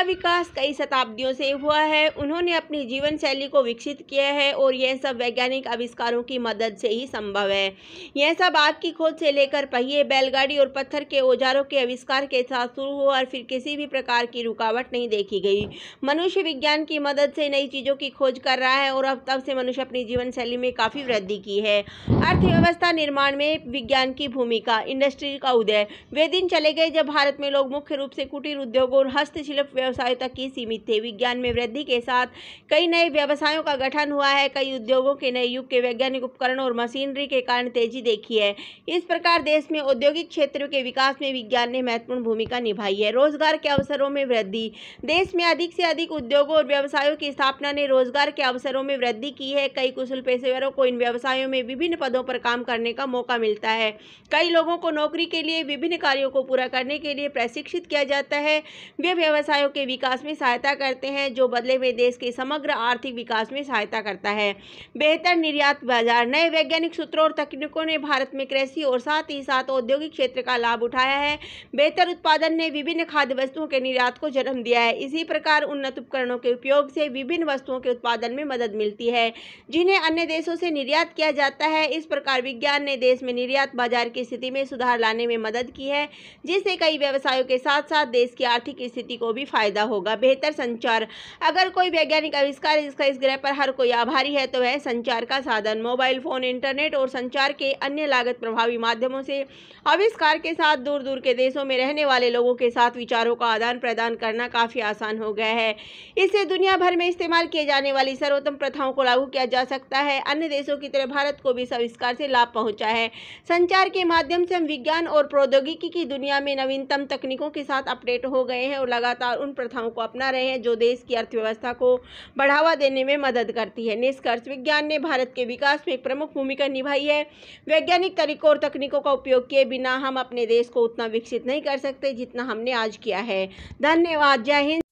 विकास कई शताब्दियों से हुआ है। उन्होंने अपनी जीवन शैली को विकसित किया है और यह सब वैज्ञानिक आविष्कारों की मदद से ही संभव है। यह सब आग की खोज से लेकर पहिए, बैलगाड़ी और पत्थर के औजारों के आविष्कार के साथ शुरू हुआ और फिर किसी भी प्रकार की रुकावट नहीं देखी गई। मनुष्य विज्ञान की मदद से नई चीज़ों की खोज कर रहा है और अब तब से मनुष्य अपनी जीवन शैली में काफ़ी वृद्धि की है। अर्थव्यवस्था निर्माण में विज्ञान की भूमिका। इंडस्ट्री का उदय। वे दिन चले गए जब भारत में लोग मुख्य रूप से कुटीर उद्योगों और हस्तशिल्प व्यवसायों तक ही सीमित थे। विज्ञान में वृद्धि के साथ कई नए व्यवसायों का गठन हुआ है। कई उद्योगों के नए युग के वैज्ञानिक उपकरणों और मशीनरी के कारण तेजी देखी है। इस प्रकार देश में औद्योगिक क्षेत्रों के विकास में विज्ञान ने महत्वपूर्ण भूमिका निभाई है। रोजगार के अवसरों में वृद्धि। देश में अधिक से अधिक उद्योगों और व्यवसायों की स्थापना ने रोजगार के अवसरों में वृद्धि की है। कई कुशल पेशेवरों को इन व्यवसायों में विभिन्न पदों पर काम करने का मौका मिलता है। कई लोगों को नौकरी के लिए विभिन्न कार्यों को पूरा करने के लिए प्रशिक्षित किया जाता है। वे व्यवसायों के विकास में सहायता करते हैं, जो बदले में देश के समग्र आर्थिक विकास में सहायता करता है। बेहतर निर्यात बाजार। नए वैज्ञानिक सूत्रों और तकनीकों ने भारत में कृषि और साथ ही साथ औद्योगिक क्षेत्र का लाभ उठाया है। बेहतर उत्पादन ने विभिन्न खाद्य वस्तुओं के निर्यात को जन्म दिया है। इसी प्रकार उन्नत उपकरणों के उपयोग से विभिन्न वस्तुओं के उत्पादन में मदद मिलती है, जिन्हें अन्य देशों से निर्यात किया जाता है। इस प्रकार विज्ञान ने देश में निर्यात बाजार की स्थिति में सुधार लाने में मदद की है, जिससे कई व्यवसायों के साथ साथ देश की आर्थिक स्थिति को भी फायदा होगा। बेहतर संचार। अगर कोई वैज्ञानिक आविष्कार जिसका इस ग्रह पर हर कोई आभारी है तो वह संचार का साधन। मोबाइल फोन, इंटरनेट और संचार के अन्य लागत प्रभावी माध्यमों से आविष्कार के साथ दूर दूर के देशों में रहने वाले लोगों के साथ विचारों का आदान प्रदान करना काफी आसान हो गया है। इससे दुनिया भर में इस्तेमाल किए जाने वाली सर्वोत्तम प्रथाओं को लागू किया जा सकता है। अन्य देशों की तरह भारत को भी इस आविष्कार से लाभ पहुंचा है। संचार के माध्यम से हम विज्ञान और प्रौद्योगिकी की दुनिया में नवीनतम तकनीकों के साथ अपडेट हो गए हैं और लगातार उन प्रथाओं को अपना रहे हैं जो देश की अर्थव्यवस्था को बढ़ावा देने में मदद करती है। निष्कर्ष। विज्ञान ने भारत के विकास में एक प्रमुख भूमिका निभाई है। वैज्ञानिक तरीकों और तकनीकों का उपयोग किए बिना हम अपने देश को उतना विकसित नहीं कर सकते जितना हमने आज किया है। धन्यवाद। जय हिंद।